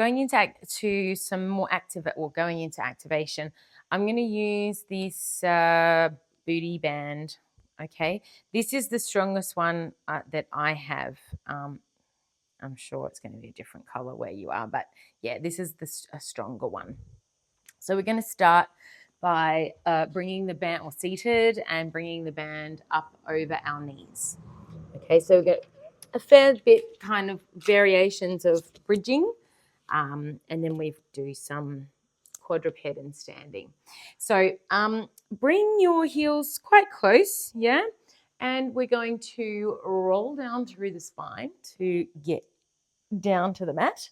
going into activation, I'm going to use this booty band. Okay, this is the strongest one that I have. I'm sure it's going to be a different color where you are, but yeah, this is a stronger one. So we're going to start by bringing the band, or seated, and bringing the band up over our knees. Okay, so we get a fair bit kind of variations of bridging, and then we do some quadruped and standing. So bring your heels quite close, yeah? And we're going to roll down through the spine to get down to the mat.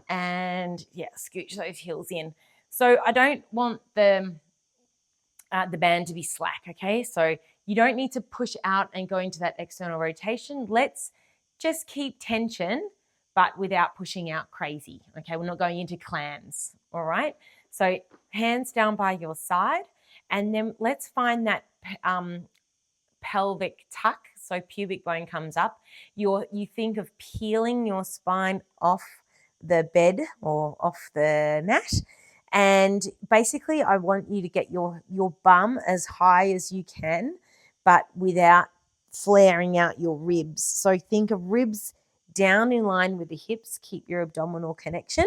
And yeah, scooch those heels in. So I don't want the band to be slack, okay? So you don't need to push out and go into that external rotation. Let's just keep tension, but without pushing out crazy, okay? We're not going into clams, all right? So hands down by your side, and then let's find that pelvic tuck, so pubic bone comes up. You think of peeling your spine off the bed or off the mat, and basically I want you to get your bum as high as you can, but without flaring out your ribs. So think of ribs down in line with the hips, keep your abdominal connection,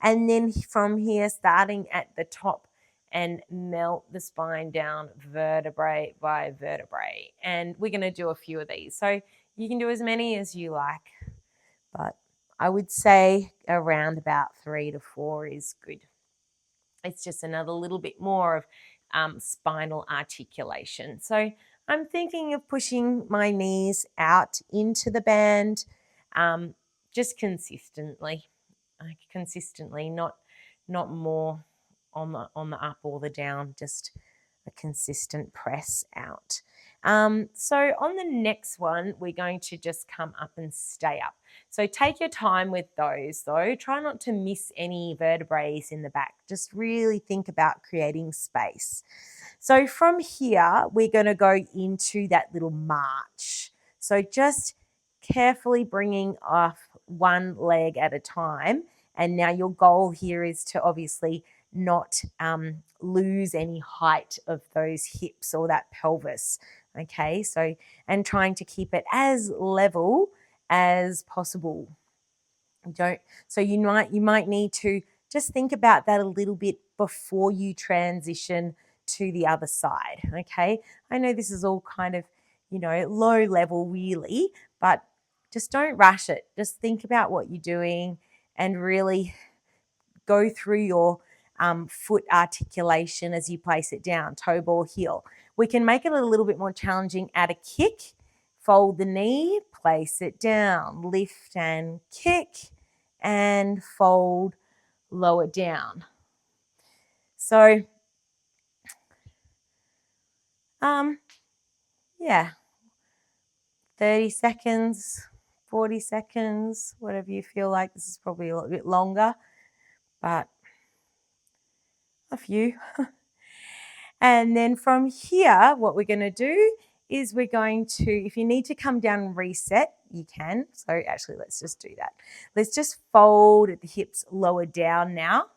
and then from here, starting at the top, and melt the spine down vertebrae by vertebrae. And we're going to do a few of these. So you can do as many as you like, but I would say around about 3 to 4 is good. It's just another little bit more of spinal articulation. So I'm thinking of pushing my knees out into the band, just consistently, not more on the up or the down, just a consistent press out. So on the next one, we're going to just come up and stay up. So take your time with those though. Try not to miss any vertebrae in the back. Just really think about creating space. So from here, we're going to go into that little march. So just carefully bringing off one leg at a time. And now your goal here is to obviously not lose any height of those hips or that pelvis. Okay, so and trying to keep it as level as possible. So you might need to just think about that a little bit before you transition to the other side. Okay, I know this is all kind of, low level really, but just don't rush it. Just think about what you're doing and really go through your foot articulation as you place it down, toe ball, heel. We can make it a little bit more challenging at a kick. Fold the knee, place it down, lift and kick, and fold, lower down. So, yeah, 30 seconds, 40 seconds, whatever you feel like. This is probably a little bit longer, but a few. And then from here, what we're going to do is we're going to, if you need to come down and reset, you can. So actually, let's just do that. Let's just fold at the hips lower down now.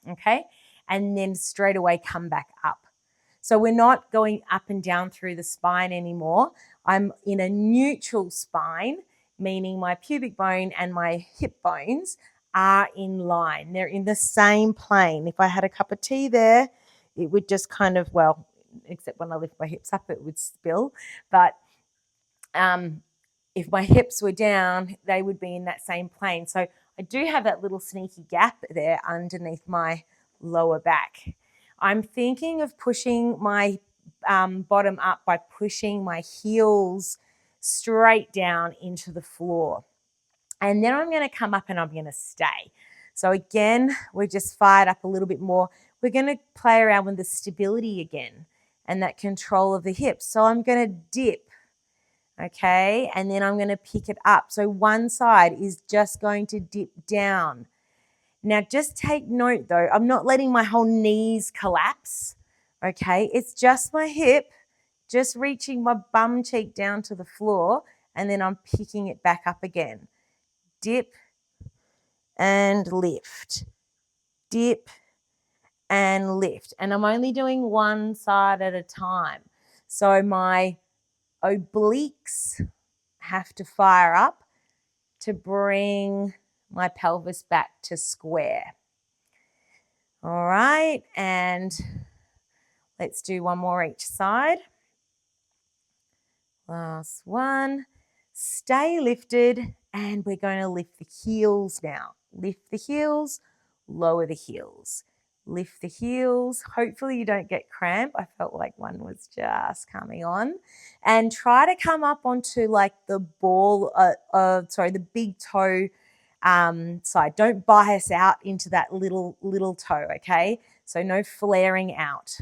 Okay. And then straight away come back up. So we're not going up and down through the spine anymore. I'm in a neutral spine, meaning my pubic bone and my hip bones are in line. They're in the same plane. If I had a cup of tea there, it would just kind of, well, except when I lift my hips up, it would spill. But if my hips were down, they would be in that same plane. So I do have that little sneaky gap there underneath my lower back. I'm thinking of pushing my bottom up by pushing my heels straight down into the floor. And then I'm going to come up and I'm going to stay. So again, we're just fired up a little bit more. We're going to play around with the stability again and that control of the hips. So I'm going to dip, okay? And then I'm going to pick it up. So one side is just going to dip down. Now just take note though, I'm not letting my whole knees collapse, okay? It's just my hip, just reaching my bum cheek down to the floor, and then I'm picking it back up again. Dip, and lift, dip and lift. And I'm only doing one side at a time. So my obliques have to fire up to bring my pelvis back to square. All right, and let's do one more each side. Last one. Stay lifted, and we're going to lift the heels now. Lift the heels, lower the heels. Lift the heels. Hopefully you don't get cramp. I felt like one was just coming on. And try to come up onto like the ball, the big toe side. Don't bias out into that little toe, okay? So no flaring out.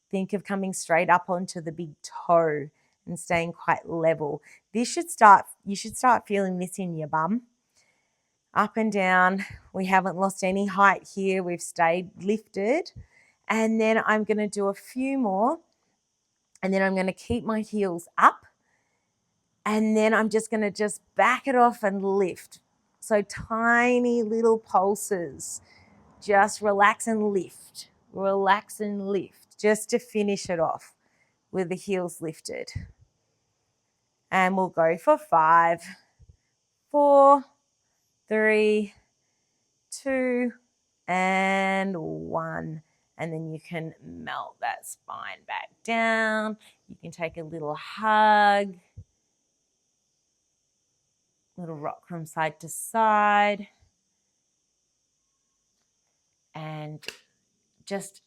Think of coming straight up onto the big toe and staying quite level. You should start feeling this in your bum. Up and down. We haven't lost any height here. We've stayed lifted. And then I'm going to do a few more. And then I'm going to keep my heels up. And then I'm just going to back it off and lift. So tiny little pulses. Just relax and lift. Relax and lift. Just to finish it off with the heels lifted. And we'll go for 5, 4, 3, 2, and 1. And then you can melt that spine back down. You can take a little hug, little rock from side to side. And just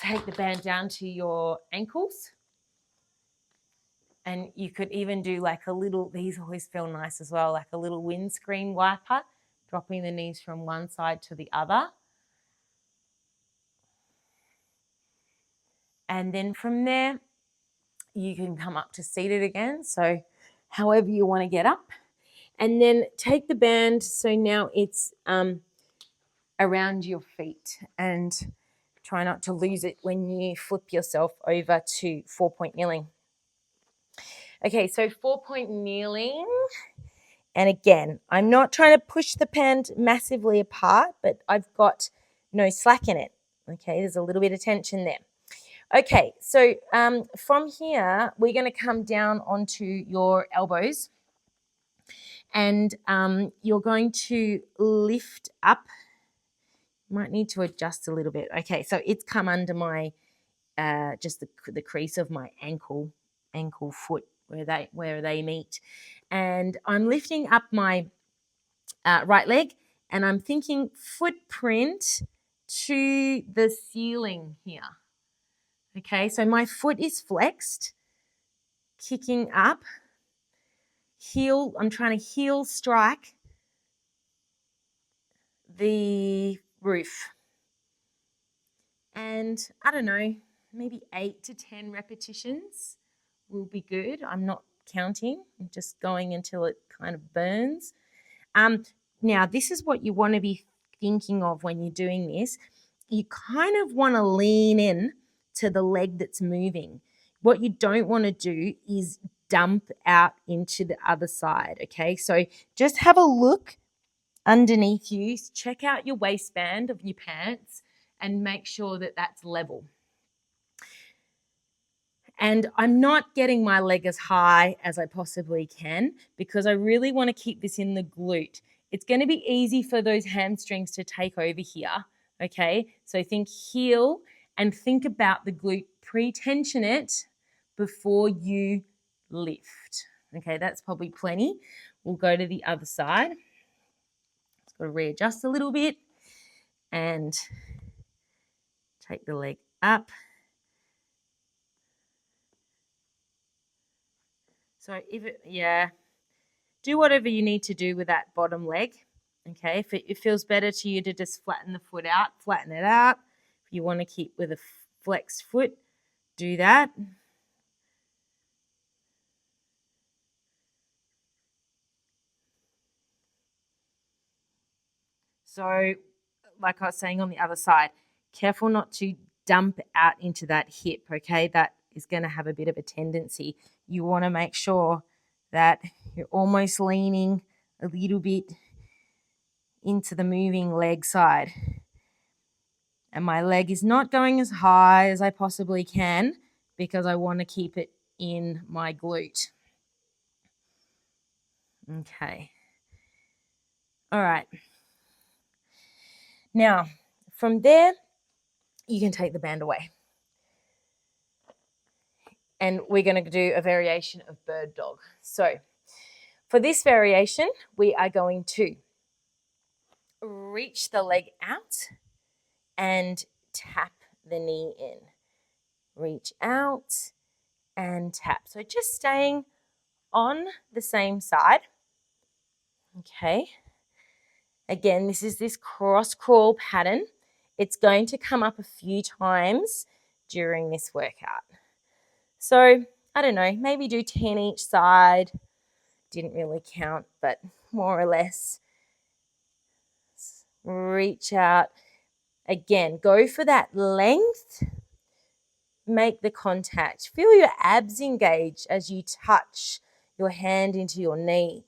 take the band down to your ankles. And you could even do like a little, these always feel nice as well, like a little windscreen wiper, dropping the knees from one side to the other. And then from there, you can come up to seated again. So however you want to get up. And then take the band. So now it's around your feet. And try not to lose it when you flip yourself over to 4-point kneeling. Okay, so 4-point kneeling. And again, I'm not trying to push the band massively apart, but I've got no slack in it. Okay, there's a little bit of tension there. Okay, so from here, we're going to come down onto your elbows. And you're going to lift up. Might need to adjust a little bit. Okay, so it's come under my, just the crease of my ankle foot where they meet. And I'm lifting up my right leg, and I'm thinking footprint to the ceiling here. Okay, so my foot is flexed, kicking up. Heel, I'm trying to heel strike the roof. And I don't know, maybe 8 to 10 repetitions will be good. I'm not counting. I'm just going until it kind of burns. Now, this is what you want to be thinking of when you're doing this. You kind of want to lean in to the leg that's moving. What you don't want to do is dump out into the other side, okay? So just have a look underneath you. Check out your waistband of your pants and make sure that that's level. And I'm not getting my leg as high as I possibly can because I really want to keep this in the glute. It's going to be easy for those hamstrings to take over here, okay? So think heel and think about the glute. Pre-tension it before you lift. Okay, that's probably plenty. We'll go to the other side. Just got to readjust a little bit and take the leg up. So do whatever you need to do with that bottom leg. Okay, if it feels better to you to just flatten the foot out, flatten it out. If you want to keep with a flexed foot, do that. So, like I was saying on the other side, careful not to dump out into that hip, okay? That is going to have a bit of a tendency. You want to make sure that you're almost leaning a little bit into the moving leg side. And my leg is not going as high as I possibly can because I want to keep it in my glute. Okay. All right. Now, from there, you can take the band away. And we're going to do a variation of bird dog. So for this variation, we are going to reach the leg out and tap the knee in. Reach out and tap. So just staying on the same side. Okay. Again, this is this cross crawl pattern. It's going to come up a few times during this workout. So, I don't know, maybe do 10 each side. Didn't really count, but more or less. Reach out. Again, go for that length. Make the contact. Feel your abs engage as you touch your hand into your knee.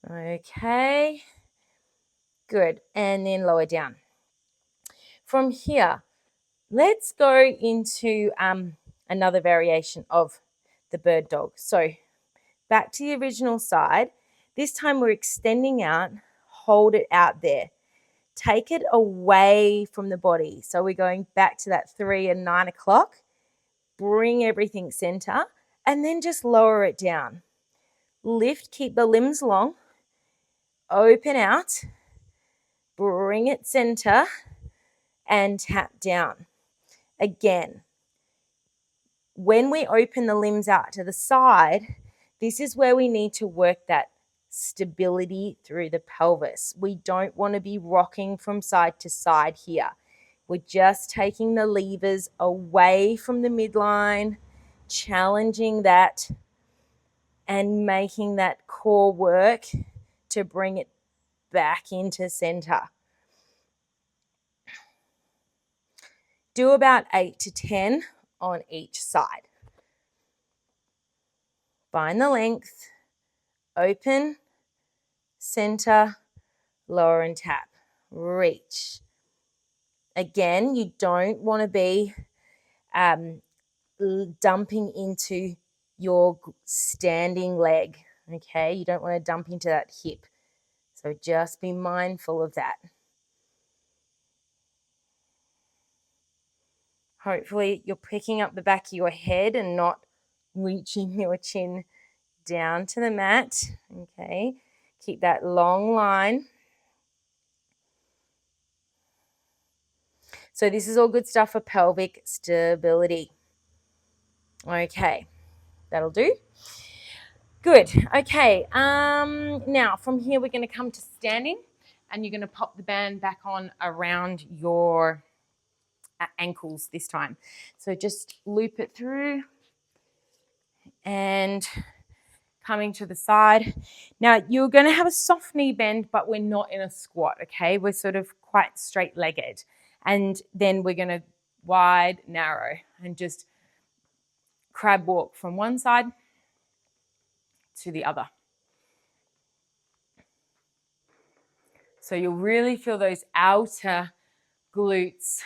Okay, good. And then lower down. From here, let's go into another variation of the bird dog. So back to the original side. This time we're extending out, hold it out there. Take it away from the body. So we're going back to that 3 and 9 o'clock. Bring everything center and then just lower it down. Lift, keep the limbs long. Open out. Bring it center and tap down. Again, when we open the limbs out to the side, this is where we need to work that stability through the pelvis. We don't want to be rocking from side to side here. We're just taking the levers away from the midline, challenging that, and making that core work to bring it back into center. Do about 8 to 10 on each side. Find the length, open, center, lower and tap. Reach. Again, you don't want to be dumping into your standing leg, okay? You don't want to dump into that hip. So just be mindful of that. Hopefully you're picking up the back of your head and not reaching your chin down to the mat, okay? Keep that long line. So this is all good stuff for pelvic stability. Okay, that'll do. Good. Okay, now from here we're going to come to standing and you're going to pop the band back on around your ankles this time. So just loop it through and coming to the side. Now you're going to have a soft knee bend, but we're not in a squat, okay? We're sort of quite straight-legged. And then we're going to wide, narrow, and just crab walk from one side to the other. So you'll really feel those outer glutes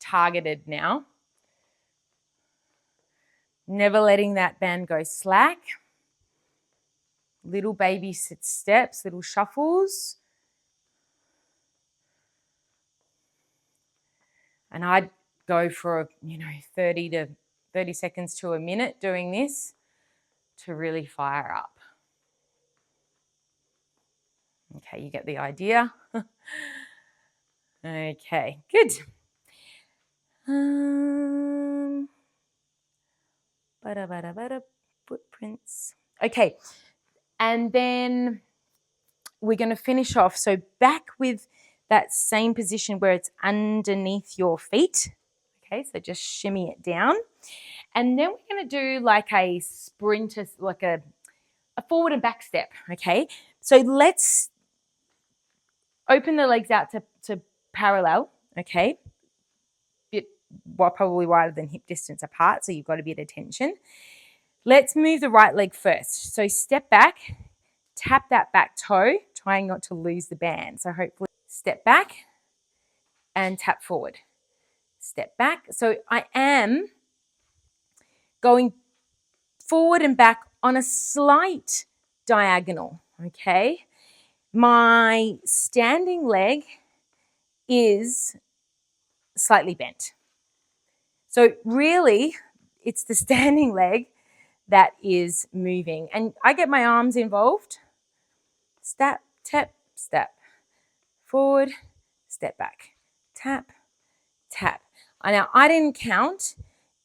targeted now. Never letting that band go slack. Little baby steps, little shuffles. And I'd go for 30 seconds to a minute doing this to really fire up. Okay, you get the idea. Okay, good. Footprints. Okay, and then we're going to finish off. So back with that same position where it's underneath your feet. Okay, so just shimmy it down. And then we're going to do like a sprint, like a forward and back step. Okay, so let's open the legs out to parallel okay? Bit probably wider than hip distance apart, so you've got a bit of tension. Let's move the right leg first. So step back, tap that back toe, trying not to lose the band. So hopefully step back and tap forward. Step back. So I am going forward and back on a slight diagonal, okay? My standing leg is slightly bent. So really, it's the standing leg that is moving. And I get my arms involved. Step, tap, step. Forward, step back. Tap, tap. Now, I didn't count,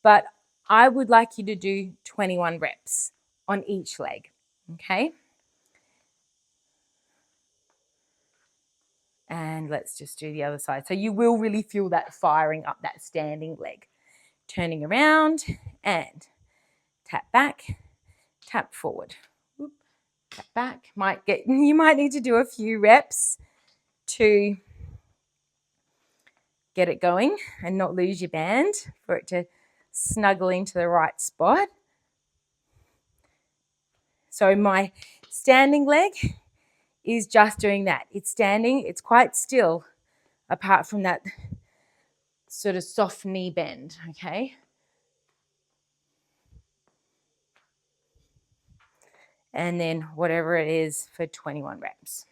but I would like you to do 21 reps on each leg, okay? And let's just do the other side. So you will really feel that firing up that standing leg. Turning around and tap back, tap forward. Whoop, tap back. You might need to do a few reps to get it going and not lose your band for it to snuggle into the right spot. So my standing leg is just doing that. It's standing, it's quite still apart from that sort of soft knee bend, okay? And then whatever it is for 21 reps.